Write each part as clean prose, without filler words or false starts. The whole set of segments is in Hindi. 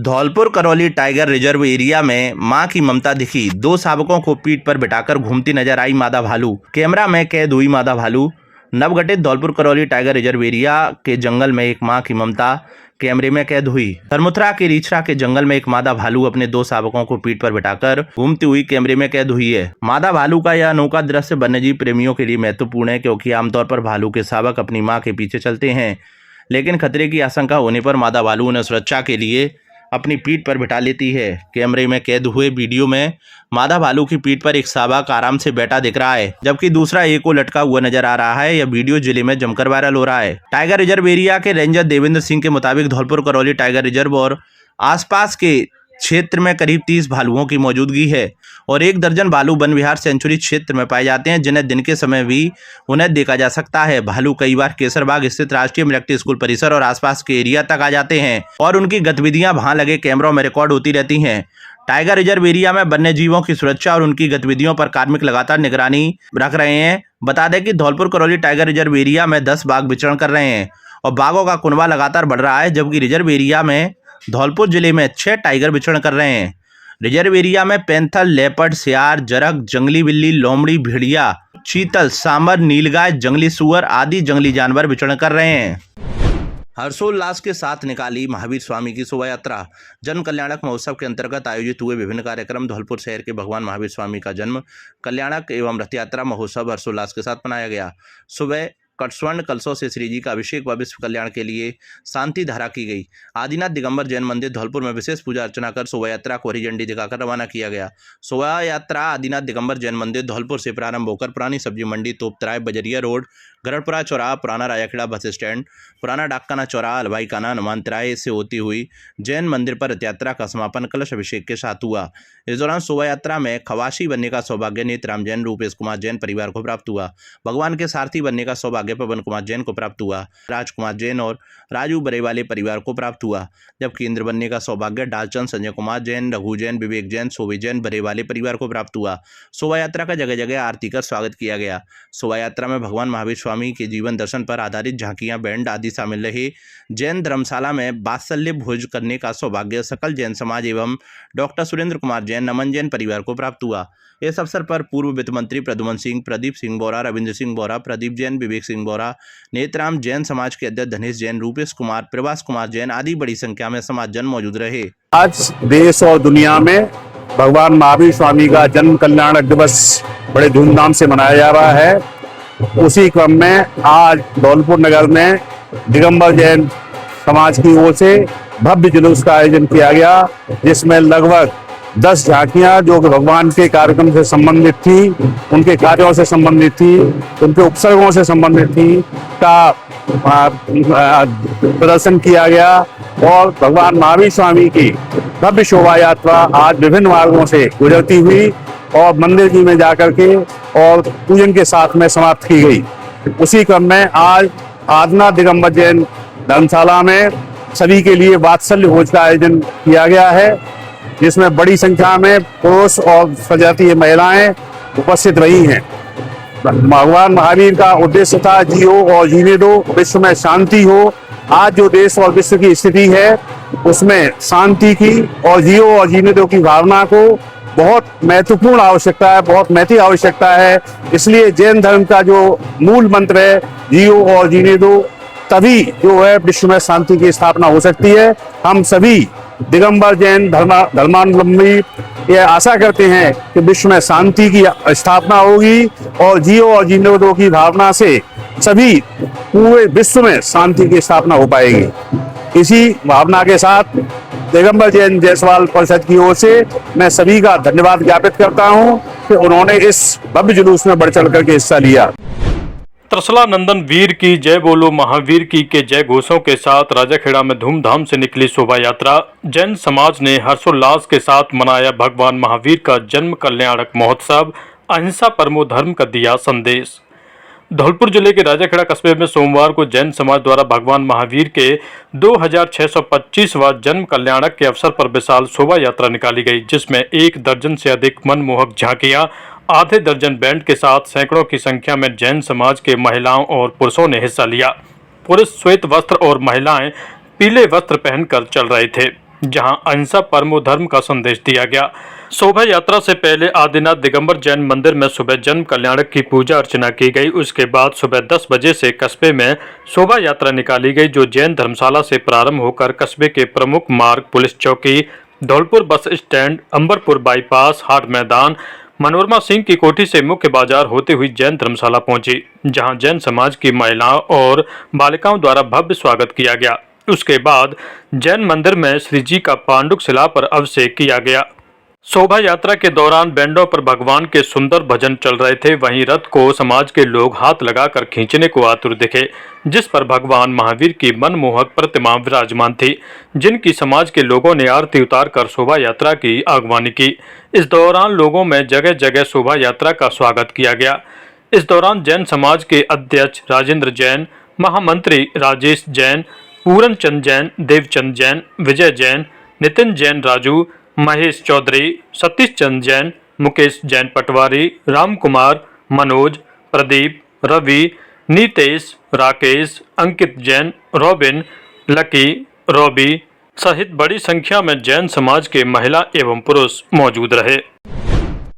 Dholpur Karauli tiger reserve area में मां की ममता दिखी। दो शावकों को पीठ पर बिठाकर घूमती नजर आई मादा भालू। कैमरा में कैद हुई मादा भालू। नवगठित Dholpur Karauli tiger reserve area के जंगल में एक मां की ममता कैमरे में कैद हुई। धर्मोत्रा के रीछरा के जंगल में एक मादा भालू अपने दो शावकों को पीठ पर बिठाकर घूमती हुई कैमरे में कैद हुई है। मादा भालू का यह अनोखा दृश्य वन्यजीव प्रेमियों के लिए महत्वपूर्ण है, क्योंकि आमतौर पर भालू के शावक अपनी मां के पीछे चलते हैं, लेकिन खतरे की आशंका होने पर मादा भालू उन्हें सुरक्षा के लिए अपनी पीठ पर बिठा लेती है। कैमरे में कैद हुए वीडियो में मादा भालू की पीठ पर एक शावक आराम से बैठा दिख रहा है, जबकि दूसरा एक को लटका हुआ नजर आ रहा है। यह वीडियो जिले में जमकर वायरल हो रहा है। टाइगर रिजर्व एरिया के रेंजर देवेंद्र सिंह के मुताबिक धौलपुर करौली टाइगर रिजर्व और आसपास के क्षेत्र में करीब 30 भालुओं की मौजूदगी है और 1 दर्जन भालू वन विहार सेंचुरी क्षेत्र में पाए जाते हैं, जिन्हें दिन के समय भी उन्हें देखा जा सकता है। भालू कई बार केसरबाग स्थित राष्ट्रीय मिलिट्री स्कूल परिसर और आसपास के एरिया तक आ जाते हैं और उनकी गतिविधियां वहां लगे कैमरों में रिकॉर्ड होती रहती हैं। टाइगर रिजर्व एरिया में वन्य जीवों की सुरक्षा और उनकी गतिविधियों पर कार्मिक लगातार निगरानी रख रहे हैं। बता दें कि Dholpur Karauli tiger reserve area में 10 बाघ विचरण कर रहे हैं और बाघों का कुनबा लगातार बढ़ रहा है, जबकि रिजर्व एरिया में धौलपुर जिले में 6 टाइगर विचरण कर रहे हैं। रिजर्व एरिया में पैंथर, लेपर्ड, सियार, जरग, जंगली बिल्ली, लोमड़ी, भेड़िया, चीतल, सांबर, नीलगाय, जंगली सुअर आदि जंगली जानवर विचरण कर रहे हैं। हर्षोल्लास के साथ निकाली महावीर स्वामी की शोभा यात्रा। जन्म कल्याणक महोत्सव के अंतर्गत आयोजित हुए विभिन्न कार्यक्रम। धौलपुर शहर के भगवान महावीर स्वामी का जन्म कल्याणक एवं रथ यात्रा महोत्सव हर्षोल्लास के साथ मनाया गया। सुबह स्वर्ण कलशों से श्री जी का अभिषेक व विश्व कल्याण के लिए शांति धारा की गई। आदिनाथ दिगंबर जैन मंदिर धौलपुर में विशेष पूजा अर्चना कर शोभा यात्रा को हरी झंडी दिखाकर रवाना किया गया। शोभा यात्रा आदिनाथ दिगंबर जैन मंदिर धौलपुर से प्रारंभ होकर पुरानी सब्जी मंडी, तोपतराय, बजरिया रोड, गरड़पुरा चौराहा, पुराना राजाखेड़ा बस स्टैंड, पुराना डाकखाना चौराहा, हलवाई काना, हनुमानतराय से होती हुई जैन मंदिर पर रथ यात्रा का समापन कलश अभिषेक के साथ हुआ। इस दौरान शोभा यात्रा में खवासी बनने का सौभाग्य नेतराम जैन, रूपेश कुमार जैन परिवार को प्राप्त हुआ। भगवान के सारथी बनने का सौभाग्य पवन कुमार जैन को प्राप्त हुआ। राजकुमार जैन और राजू बरेवाले परिवार को प्राप्त हुआ, जबकि इंद्र बनने का सौभाग्य डालचंद, संजय कुमार जैन, रघु जैन, विवेक जैन, शोभी जैन बरेवाले परिवार को प्राप्त हुआ। शोभा यात्रा का जगह जगह आरती कर स्वागत किया गया। शोभा यात्रा में भगवान महावीर स्वामी के जीवन दर्शन पर आधारित झांकियां, बैंड आदि शामिल रहे। जैन धर्मशाला में वात्सल्य भोज करने का सौभाग्य सकल जैन समाज एवं डॉक्टर सुरेंद्र कुमार जैन, नमन जैन परिवार को प्राप्त हुआ। इस अवसर पर पूर्व वित्त मंत्री प्रद्युमन सिंह, प्रदीप सिंह बोरा, रविंद्र सिंह बोरा, प्रदीप जैन, विवेक सिंह बोरा, नेतराम जैन समाज के अध्यक्ष धनेश जैन, रूपेश कुमार, प्रवास कुमार जैन आदि बड़ी संख्या में समाजजन मौजूद रहे। आज देश और दुनिया में भगवान महावीर स्वामी का जन्म कल्याणक दिवस बड़े धूमधाम से मनाया जा रहा है। उसी क्रम में आज धौलपुर नगर में दिगंबर जैन समाज की ओर से भव्य जुलूस का आयोजन किया गया, जिसमें लगभग 10 झांकियां जो कि भगवान के कार्यक्रम से संबंधित थी, उनके कार्यों से संबंधित थी, उनके उपसर्गों से संबंधित थी का प्रदर्शन किया गया और भगवान महावीर स्वामी की भव्य शोभा यात्रा आज विभिन्न मार्गों से गुजरती हुई और मंदिर जी में जाकर के और पूजन के साथ में समाप्त की गई। उसी क्रम में आज आदिनाथ दिगंबर जैन धर्मशाला में सभी के लिए वात्सल्य भोज का आयोजन किया गया है, जिसमें बड़ी संख्या में पुरुष और सजातीय महिलाएं उपस्थित रही हैं। भगवान महावीर का उद्देश्य था जियो और जीने दो, विश्व में शांति हो। आज जो देश और विश्व की स्थिति है उसमें शांति की और जियो और जीने दो की भावना को बहुत महत्वपूर्ण आवश्यकता है, बहुत महती आवश्यकता है। इसलिए जैन धर्म का जो मूल मंत्र है जियो और जीने दो, तभी जो है विश्व में शांति की स्थापना हो सकती है। हम सभी दिगंबर जैन धर्मावलंबी ये आशा करते हैं कि विश्व में शांति की स्थापना होगी और जियो और जीने दो की भावना से सभी पूरे विश्व में शांति की स्थापना हो पाएगी। इसी भावना के साथ दिगंबर जैन जयसवाल परिषद की ओर से मैं सभी का धन्यवाद ज्ञापित करता हूं कि उन्होंने इस भव्य जुलूस में बढ़ चढ़ करके हिस्सा लिया। त्रसला नंदन वीर की जय बोलो, महावीर की के जय घोषों के साथ राजाखेड़ा में धूमधाम से निकली शोभा यात्रा। जैन समाज ने हर्षोल्लास के साथ मनाया भगवान महावीर का जन्म कल्याणक महोत्सव। अहिंसा परमो धर्म का दिया संदेश। धौलपुर जिले के राजाखेड़ा कस्बे में सोमवार को जैन समाज द्वारा भगवान महावीर के 2625वां जन्म कल्याणक के अवसर पर विशाल शोभा यात्रा निकाली गई, जिसमें 1 दर्जन से अधिक मनमोहक झांकियां, आधे दर्जन बैंड के साथ सैकड़ों की संख्या में जैन समाज के महिलाओं और पुरुषों ने हिस्सा लिया। पुरुष श्वेत वस्त्र और महिलाएं पीले वस्त्र पहनकर चल रहे थे। जहां अहिंसा परमो धर्म का संदेश दिया गया। शोभा यात्रा से पहले आदिनाथ दिगंबर जैन मंदिर में सुबह जन्म कल्याणक की पूजा अर्चना की गई। उसके बाद सुबह 10 बजे से कस्बे में शोभा यात्रा निकाली गई, जो जैन धर्मशाला से प्रारंभ होकर कस्बे के प्रमुख मार्ग, पुलिस चौकी, Dholpur bus stand, Ambarpur bypass, हाट मैदान, मनोरमा सिंह की कोठी से मुख्य बाजार होते हुई जैन धर्मशाला पहुंची, जहां जैन समाज की महिलाओं और बालिकाओं द्वारा भव्य स्वागत किया गया। उसके बाद जैन मंदिर में श्री जी का पांडुक शिला पर अभिषेक किया गया। शोभा यात्रा के दौरान बैंडों पर भगवान के सुंदर भजन चल रहे थे। वहीं रथ को समाज के लोग हाथ लगाकर खींचने को आतुर दिखे, जिस पर भगवान महावीर की मनमोहक प्रतिमा विराजमान थी, जिनकी समाज के लोगों ने आरती उतारकर शोभा यात्रा की अगवानी की। इस दौरान लोगों में जगह जगह शोभा यात्रा का स्वागत किया गया। इस दौरान जैन समाज के अध्यक्ष राजेंद्र जैन, महामंत्री राजेश जैन, पूरन चंद जैन, देवचंद जैन, विजय जैन, नितिन जैन राजू, महेश चौधरी, सतीश चंद जैन, मुकेश जैन पटवारी, राम कुमार, मनोज, प्रदीप, रवि, नीतेश, राकेश, अंकित जैन, रॉबिन, लकी, रॉबी सहित बड़ी संख्या में जैन समाज के महिला एवं पुरुष मौजूद रहे।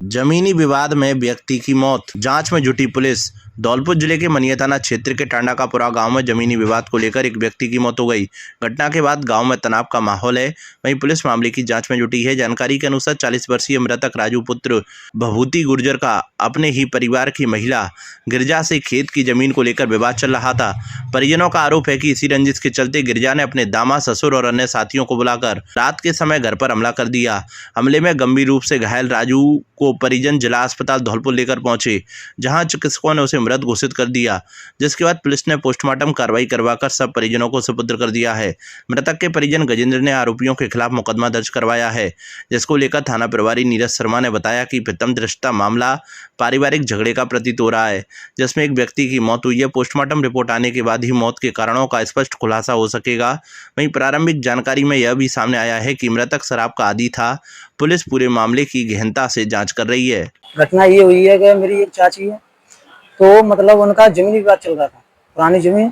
जमीनी विवाद में व्यक्ति की मौत, जांच में जुटी पुलिस। धौलपुर जिले के मनिया थाना क्षेत्र के टांडाकापुरा गांव में जमीनी विवाद को लेकर एक व्यक्ति की मौत हो गई। घटना के बाद गांव में तनाव का माहौल है। वहीं पुलिस मामले की जांच में जुटी है। जानकारी के अनुसार 40 वर्षीय मृतक राजू पुत्र भभूति गुर्जर का अपने ही परिवार की महिला गिरजा से खेत की जमीन को लेकर विवाद चल रहा था। परिजनों का आरोप है कि इसी रंजिश के चलते गिरजा ने अपने दामाद, ससुर और अन्य साथियों को बुलाकर रात के समय घर पर हमला कर दिया। हमले में गंभीर रूप से घायल राजू को परिजन जिला अस्पताल धौलपुर लेकर पहुंचे, जहां चिकित्सकों ने उसे मृत घोषित कर दिया, जिसके बाद पुलिस ने पोस्टमार्टम कार्रवाई करवाकर सब परिजनों को सुपुर्द कर दिया है। मृतक के परिजन गजेंद्र ने आरोपियों के खिलाफ मुकदमा दर्ज करवाया है, जिसको लेकर थाना प्रभारी नीरज शर्मा ने बताया कि प्रथम दृष्टया मामला पारिवारिक झगड़े का प्रतीत हो रहा है, जिसमें एक व्यक्ति की मौत हुई है। पोस्टमार्टम रिपोर्ट आने के बाद ही मौत के कारणों का स्पष्ट खुलासा हो सकेगा। वहीं प्रारंभिक जानकारी में यह भी सामने आया है कि मृतक शराब का आदी था। पुलिस पूरे मामले की गहनता से जांच कर रही है। घटना ये हुई है कि मेरी एक चाची है, तो मतलब उनका जमीनी विवाद चल रहा था, पुरानी जमीन।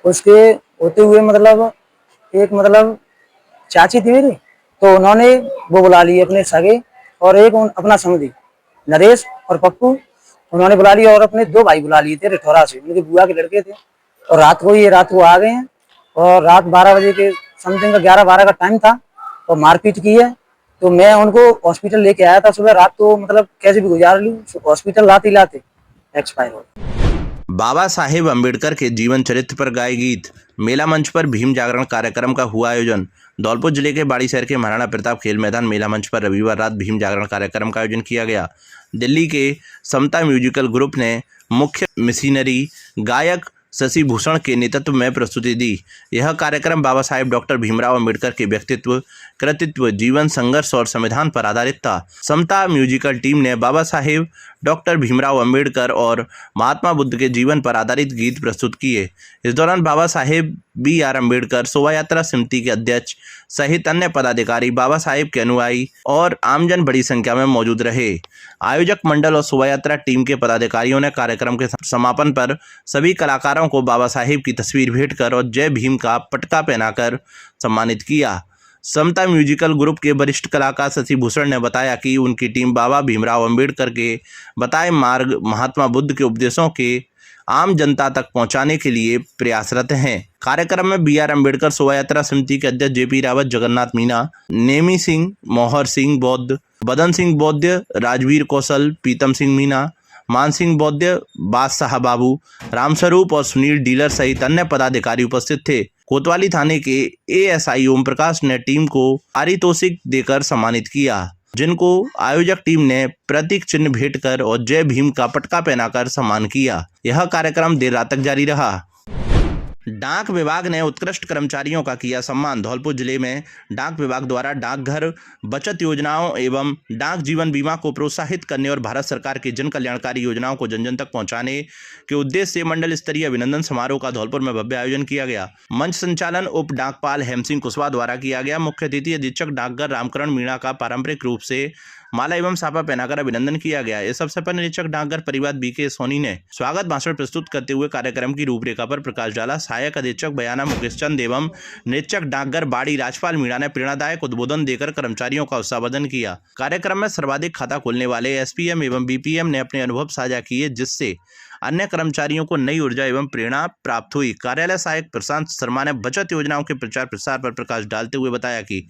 उसके होते हुए एक चाची थी मेरी, तो उन्होंने वो बुला ली अपने सगे और एक अपना समधी नरेश और पप्पू, उन्होंने बुला लिया और अपने 2 भाई बुला लिए थे रिठौरा से, उनके बुआ के लड़के थे। और रात को आ गए हैं और रात 12 बजे के समथिंग का 11-12 का टाइम था और मारपीट की है। तो मैं उनको हॉस्पिटल लेके आया था सुबह, रात तो कैसे भी गुजार ली, हॉस्पिटल लाते एक्सपायर हो। बाबा साहेब अम्बेडकर के जीवन चरित्र पर गाए गीत। मेला मंच पर भीम जागरण कार्यक्रम का हुआ आयोजन। धौलपुर जिले के बाड़ी शहर के महाराणा प्रताप खेल मैदान मेला मंच पर रविवार रात भीम जागरण कार्यक्रम का आयोजन किया गया। दिल्ली के समता म्यूजिकल ग्रुप ने मुख्य मिशनरी गायक शशि भूषण के नेतृत्व में प्रस्तुति दी। यह कार्यक्रम बाबा साहेब डॉक्टर भीमराव अंबेडकर के व्यक्तित्व, कृतित्व, जीवन, संघर्ष और संविधान पर आधारित था। समता म्यूजिकल टीम ने बाबा साहेब डॉक्टर भीमराव अंबेडकर और महात्मा बुद्ध के जीवन पर आधारित गीत प्रस्तुत किए। इस दौरान बाबा साहेब BR अम्बेडकर शोभा यात्रा समिति के अध्यक्ष सहित अन्य पदाधिकारी, बाबा साहेब के अनुयायी और आमजन बड़ी संख्या में मौजूद रहे। आयोजक मंडल और शोभा यात्रा टीम के पदाधिकारियों ने कार्यक्रम के समापन पर सभी कलाकारों को बाबा साहेब की तस्वीर भेंट कर और जय भीम का पटका पहनाकर सम्मानित किया। समता म्यूजिकल ग्रुप के वरिष्ठ कलाकार शशि भूषण ने बताया कि उनकी टीम बाबा भीमराव अंबेडकर के बताए मार्ग, महात्मा बुद्ध के उपदेशों के आम जनता तक पहुंचाने के लिए प्रयासरत हैं। कार्यक्रम में BR अम्बेडकर शोभा यात्रा समिति के अध्यक्ष JP रावत, जगन्नाथ मीना, नेमी सिंह, मोहर सिंह बौद्ध, बदन सिंह बौद्ध, राजवीर कौशल, प्रीतम सिंह मीना, मान सिंह बौद्ध, बादशाह बाबू, रामस्वरूप और सुनील डीलर सहित अन्य पदाधिकारी उपस्थित थे। कोतवाली थाने के ASI ओम प्रकाश ने टीम को पारितोषिक देकर सम्मानित किया, जिनको आयोजक टीम ने प्रतीक चिन्ह भेंट कर और जय भीम का पटका पहनाकर सम्मान किया। यह कार्यक्रम देर रात तक जारी रहा। डाक विभाग ने उत्कृष्ट कर्मचारियों का किया सम्मान। धौलपुर जिले में डाक विभाग द्वारा डाकघर बचत योजनाओं एवं डाक जीवन बीमा को प्रोत्साहित करने और भारत सरकार की जन कल्याणकारी योजनाओं को जन जन तक पहुंचाने के उद्देश्य से मंडल स्तरीय अभिनंदन समारोह का धौलपुर में भव्य आयोजन किया गया। मंच संचालन उप डाकपाल हेम सिंह कुशवाहा द्वारा किया गया। मुख्य अतिथि अधीक्षक डाकघर रामकरण मीणा का पारंपरिक रूप से माला एवं साफा पहनाकर अभिनंदन किया गया। इस अवसर पर निरीक्षक डाकघर परिवार बीके सोनी ने स्वागत भाषण प्रस्तुत करते हुए कार्यक्रम की रूपरेखा पर प्रकाश डाला। सहायक अधीक्षक बयाना मुकेश चंद एवं निरीक्षक डाकघर बाड़ी राजपाल मीणा ने प्रेरणादायक उद्बोधन देकर कर्मचारियों का उत्साहवर्धन किया। कार्यक्रम में सर्वाधिक खाता खोलने वाले एसपीएम एवं बीपीएम ने अपने अनुभव साझा किए, जिससे अन्य कर्मचारियों को नई ऊर्जा एवं प्रेरणा प्राप्त हुई। कार्यालय सहायक प्रशांत शर्मा ने बचत योजनाओं के प्रचार प्रसार पर प्रकाश डालते हुए बताया कि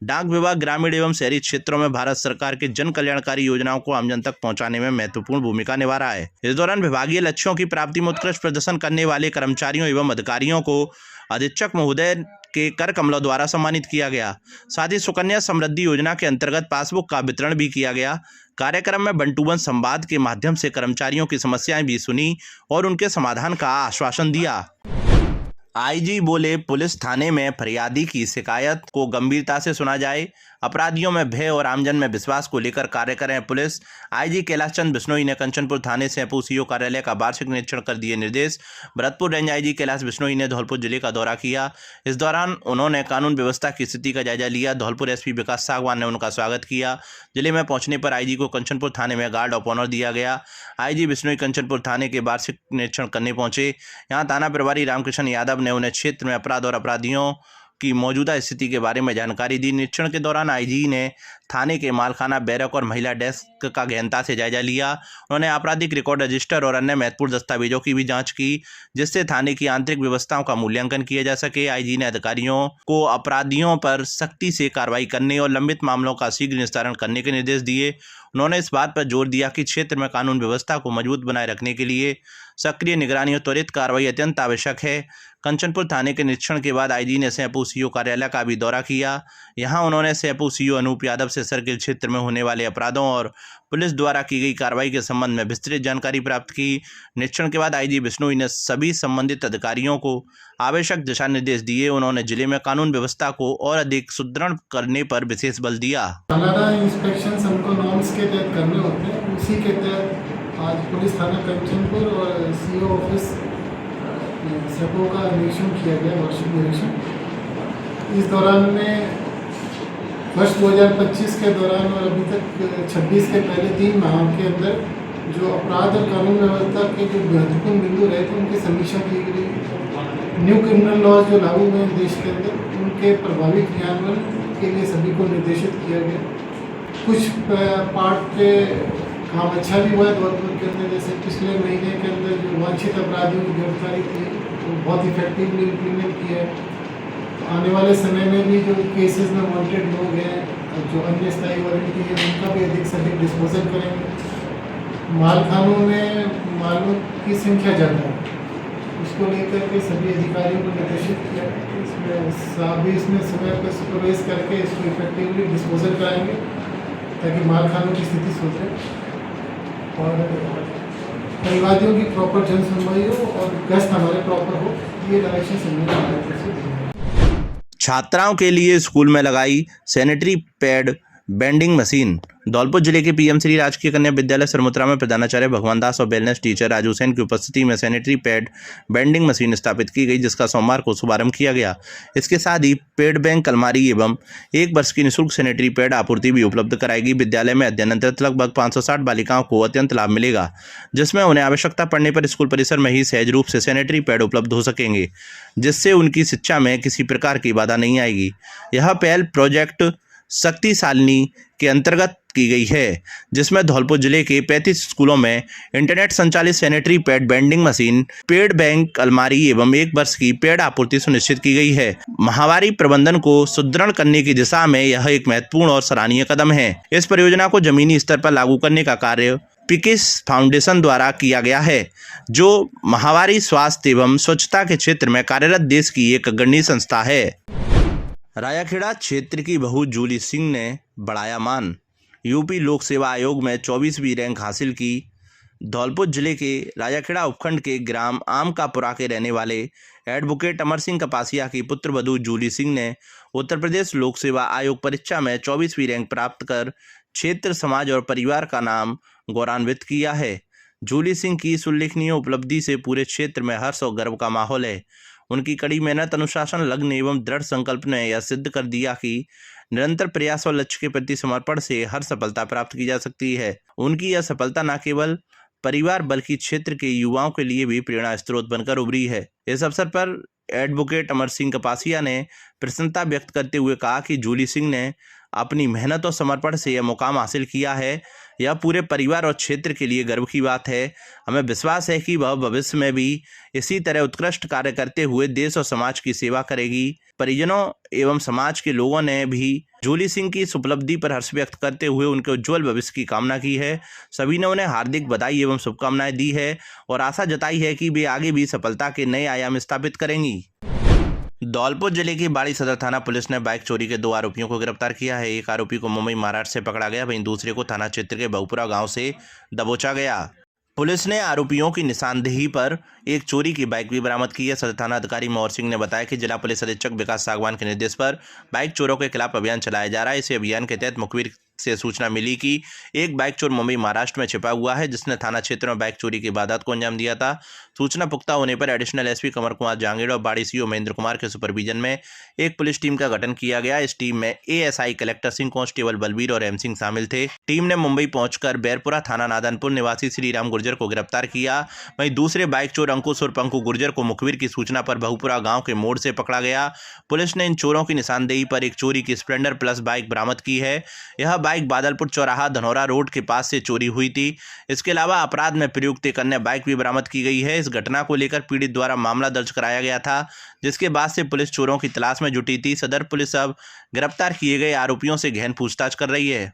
डाक विभाग ग्रामीण एवं शहरी क्षेत्रों में भारत सरकार के जन कल्याणकारी योजनाओं को आमजन तक पहुंचाने में महत्वपूर्ण भूमिका निभा रहा है। इस दौरान विभागीय लक्ष्यों की प्राप्ति में उत्कृष्ट प्रदर्शन करने वाले कर्मचारियों एवं अधिकारियों को अधीक्षक महोदय के कर कमलों द्वारा सम्मानित किया गया। साथ ही सुकन्या समृद्धि योजना के अंतर्गत पासबुक का वितरण भी किया गया। कार्यक्रम में बंटूवन संवाद के माध्यम से कर्मचारियों की समस्याएं भी सुनी और उनके समाधान का आश्वासन दिया। आईजी बोले, पुलिस थाने में फरियादी की शिकायत को गंभीरता से सुना जाए, अपराधियों में भय और आमजन में विश्वास को लेकर कार्य करें। पुलिस आईजी कैलाश चंद बिश्नोई ने कंचनपुर थाने से सीओ कार्यालय का वार्षिक निरीक्षण कर दिए निर्देश। भरतपुर रेंज आईजी कैलाश बिश्नोई ने धौलपुर जिले का दौरा किया। इस दौरान उन्होंने कानून व्यवस्था की स्थिति का जायजा लिया। धौलपुर एसपी विकास सागवान ने उनका स्वागत किया। जिले में पहुंचने पर आईजी को कंचनपुर थाने में गार्ड ऑफ ऑनर दिया गया। आईजी बिश्नोई कंचनपुर थाने के वार्षिक निरीक्षण करने पहुंचे। यहाँ थाना प्रभारी रामकृष्ण यादव ने उन्हें क्षेत्र में अपराध और अपराधियों की मौजूदा स्थिति के बारे में जानकारी दी। निरीक्षण के दौरान आईजी ने थाने के मालखाना, बैरक और महिला डेस्क का गहनता से जायजा लिया। उन्होंने आपराधिक रिकॉर्ड रजिस्टर और अन्य महत्वपूर्ण दस्तावेजों की भी जांच की, जिससे थाने की आंतरिक व्यवस्थाओं का मूल्यांकन किया जा सके। आईजी ने अधिकारियों को अपराधियों पर सख्ती से कार्रवाई करने और लंबित मामलों का शीघ्र निस्तारण करने के निर्देश दिए। उन्होंने इस बात पर जोर दिया कि क्षेत्र में कानून व्यवस्था को मजबूत बनाए रखने के लिए सक्रिय निगरानी और त्वरित कार्रवाई अत्यंत आवश्यक है। कंचनपुर थाने के निरीक्षण के बाद आईजी ने सीओ कार्यालय का भी दौरा किया। यहां उन्होंने सीओ अनूप यादव से सर्किल क्षेत्र में होने वाले अपराधों और पुलिस द्वारा की गई कार्रवाई के संबंध में विस्तृत जानकारी प्राप्त की। निरीक्षण के बाद आईजी बिश्नोई ने सभी संबंधित अधिकारियों को आवश्यक दिशा निर्देश दिए। उन्होंने जिले में कानून व्यवस्था को और अधिक सुदृढ़ करने पर विशेष बल दिया। इंस्पेक्शन हमको नॉर्म्स के तहत करने होते हैं, उसी के तहत आज पुलिस थाना कंचनपुर और सीओ ऑफिस सेपो का निरीक्षण किया गया, वार्षिक निरीक्षण। इस दौरान में वर्ष 2025 के दौरान और अभी तक 26 के पहले 3 माह के अंदर जो अपराध और कानून व्यवस्था के जो महत्वपूर्ण बिंदु रहे थे उनकी समीक्षा की गई। न्यू क्रिमिनल लॉज जो लागू हुए हैं देश के अंदर, उनके प्रभावी क्रियान्वयन के लिए सभी को निर्देशित किया गया। कुछ पार्ट पे काम अच्छा भी हुआ है धौलपुर के अंदर, जैसे पिछले महीने के अंदर जो वांछित अपराधियों की गिरफ्तारी थी वो बहुत इफेक्टिवली इम्प्लीमेंट किया है। आने वाले समय में भी जो केसेस में वांटेड लोग हैं, जो अन्य स्थायी वारंट है, उनका भी अधिक से अधिक डिस्पोजल करेंगे। मालखानों में मालों की संख्या ज़्यादा है, उसको लेकर के सभी अधिकारियों को निर्देशित किया। इसमें समय पर सुपरवाइज करके इसको इफेक्टिवली डिस्पोजल कराएंगे ताकि मालखानों की स्थिति सुधरे और परिवादियों की प्रॉपर जन सुनवाई हो और गश्त हमारे प्रॉपर हो। ये डायरेक्शन से छात्राओं के लिए स्कूल में लगाई sanitary pad bending machine. Dholpur जिले के पीएम श्री राजकीय कन्या विद्यालय सरमुत्रा में प्रधानाचार्य भगवान दास और वेलनेस टीचर राजू हुसैन की उपस्थिति में सैनिटरी पैड बेंडिंग मशीन स्थापित की गई, जिसका सोमवार को शुभारंभ किया गया। इसके साथ ही पेड बैंक, अलमारी एवं 1 वर्ष की निःशुल्क सैनिटरी पैड आपूर्ति भी उपलब्ध कराएगी। विद्यालय में अध्ययनरत लगभग 560 बालिकाओं को अत्यंत लाभ मिलेगा, जिसमें उन्हें आवश्यकता पड़ने पर स्कूल परिसर में ही सहज रूप से सैनिटरी पैड उपलब्ध हो सकेंगे, जिससे उनकी शिक्षा में किसी प्रकार की बाधा नहीं आएगी। यह पहल प्रोजेक्ट शक्तिशालिनी के अंतर्गत की गई है, जिसमें धौलपुर जिले के 35 स्कूलों में इंटरनेट संचालित sanitary pad bending machine, paid bank, अलमारी एवं 1 वर्ष की पैड आपूर्ति सुनिश्चित की गई है। महामारी प्रबंधन को सुदृढ़ करने की दिशा में यह एक महत्वपूर्ण और सराहनीय कदम है। इस परियोजना को जमीनी स्तर पर लागू करने का कार्य पिकिस फाउंडेशन द्वारा किया गया है, जो महामारी स्वास्थ्य एवं स्वच्छता के क्षेत्र में कार्यरत देश की एक अग्रणी संस्था है। रायाखेड़ा क्षेत्र की बहू जूली सिंह ने बढ़ाया मान। यूपी लोक सेवा आयोग में 24वीं रैंक हासिल की। धौलपुर जिले के रायाखेड़ा उपखंड के ग्राम आमकापुरा के रहने वाले एडवोकेट अमर सिंह कपासिया की पुत्रवधू जूली सिंह ने उत्तर प्रदेश लोक सेवा आयोग परीक्षा में 24वीं रैंक प्राप्त कर क्षेत्र, समाज और परिवार का नाम गौरवान्वित किया है। जूली सिंह की इस उल्लेखनीय उपलब्धि से पूरे क्षेत्र में हर्ष और गर्व का माहौल है। उनकी कड़ी मेहनत, अनुशासन, लग्न एवं दृढ़ संकल्प ने यह सिद्ध कर दिया कि निरंतर प्रयास और लक्ष्य के प्रति समर्पण से हर सफलता प्राप्त की जा सकती है। उनकी यह सफलता न केवल परिवार बल्कि क्षेत्र के युवाओं के लिए भी प्रेरणा स्रोत बनकर उभरी है। इस अवसर पर एडवोकेट अमर सिंह कपासिया ने प्रसन्नता व्यक्त करते हुए कहा कि जूली सिंह ने अपनी मेहनत और समर्पण से यह मुकाम हासिल किया है। यह पूरे परिवार और क्षेत्र के लिए गर्व की बात है। हमें विश्वास है कि वह भविष्य में भी इसी तरह उत्कृष्ट कार्य करते हुए देश और समाज की सेवा करेगी। परिजनों एवं समाज के लोगों ने भी जूली सिंह की इस उपलब्धि पर हर्ष व्यक्त करते हुए उनके उज्जवल भविष्य की कामना की है। सभी ने उन्हें हार्दिक बधाई एवं शुभकामनाएं दी है और आशा जताई है कि वे आगे भी सफलता के नए आयाम स्थापित करेंगी। धौलपुर जिले की बाड़ी सदर थाना पुलिस ने बाइक चोरी के 2 आरोपियों को गिरफ्तार किया है। एक आरोपी को मुंबई महाराष्ट्र से पकड़ा गया, वहीं दूसरे को थाना क्षेत्र के बहुपुरा गांव से दबोचा गया। पुलिस ने आरोपियों की निशानदेही पर एक चोरी की बाइक भी बरामद की है। सदर थाना अधिकारी मोहर सिंह ने बताया कि जिला पुलिस अधीक्षक विकास सागवान के निर्देश पर बाइक चोरों के खिलाफ अभियान चलाया जा रहा है। इस अभियान के तहत मुखबिर से सूचना मिली कि एक बाइक चोर मुंबई महाराष्ट्र में छिपा हुआ है, जिसने थाना क्षेत्र में बाइक चोरी की वारदात को अंजाम दिया था। सूचना पुख्ता होने पर एडिशनल एसपी कमर कुमार जहांगीर और बाड़ी सीओ महेंद्र कुमार के सुपरविजन में एक पुलिस टीम का गठन किया गया। इस टीम में ASI collector Singh, constable Balbir और एम सिंह शामिल थे। टीम ने मुंबई पहुंचकर बैरपुरा थाना नादनपुर निवासी श्रीराम गुर्जर को गिरफ्तार किया। वहीं दूसरे बाइक चोर अंकुश और पंकु गुर्जर को मुखबिर की सूचना पर बहुपुरा गांव के मोड़ से पकड़ा गया। पुलिस ने इन चोरों की निशानदेही पर एक चोरी की स्प्लेंडर प्लस बाइक बरामद की है। यह बाइक बादलपुर चौराहा धनौरा रोड के पास से चोरी हुई थी। इसके अलावा अपराध में प्रयुक्त एक अन्य बाइक भी बरामद की गई है। इस घटना को लेकर पीड़ित द्वारा मामला दर्ज कराया गया था, जिसके बाद से पुलिस चोरों की तलाश में जुटी थी। सदर पुलिस अब गिरफ्तार किए गए आरोपियों से गहन पूछताछ कर रही है।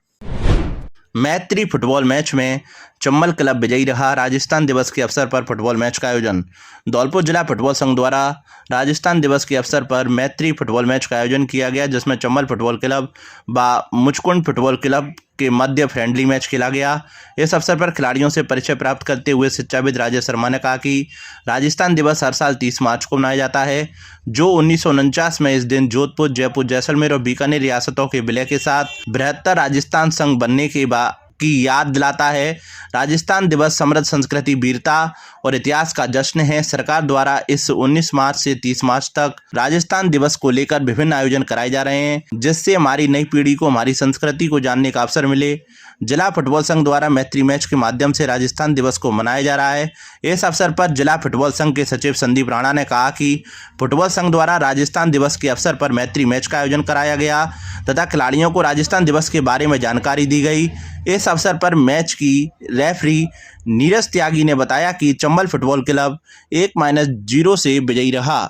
मैत्री फुटबॉल मैच में चंबल क्लब विजयी रहा। राजस्थान दिवस के अवसर पर फुटबॉल मैच का आयोजन। धौलपुर जिला फुटबॉल संघ द्वारा राजस्थान दिवस के अवसर पर मैत्री फुटबॉल मैच का आयोजन किया गया, जिसमें चंबल फुटबॉल क्लब व मुचकुंड फुटबॉल क्लब के मध्य फ्रेंडली मैच खेला गया। इस अवसर पर खिलाड़ियों से परिचय प्राप्त करते हुए शिक्षाविद राजेश शर्मा ने कहा कि राजस्थान दिवस हर साल 30 मार्च को मनाया जाता है, जो 1949 में इस दिन जोधपुर, जयपुर, जैसलमेर और बीकानेर रियासतों के विलय के साथ बृहत्तर राजस्थान संघ बनने के बाद की याद दिलाता है। राजस्थान दिवस समृद्ध संस्कृति, वीरता और इतिहास का जश्न है। सरकार द्वारा इस 19 मार्च से 30 मार्च तक राजस्थान दिवस को लेकर विभिन्न आयोजन कराए जा रहे हैं, जिससे हमारी नई पीढ़ी को हमारी संस्कृति को जानने का अवसर मिले। जिला फुटबॉल संघ द्वारा मैत्री मैच के माध्यम से राजस्थान दिवस को मनाया जा रहा है। इस अवसर पर जिला फुटबॉल संघ के सचिव संदीप राणा ने कहा कि फुटबॉल संघ द्वारा राजस्थान दिवस के अवसर पर मैत्री मैच का आयोजन कराया गया तथा खिलाड़ियों को राजस्थान दिवस के बारे में जानकारी दी गई। इस अवसर पर मैच की रेफरी नीरज त्यागी ने बताया कि चंबल फुटबॉल क्लब 1-0 से विजयी रहा।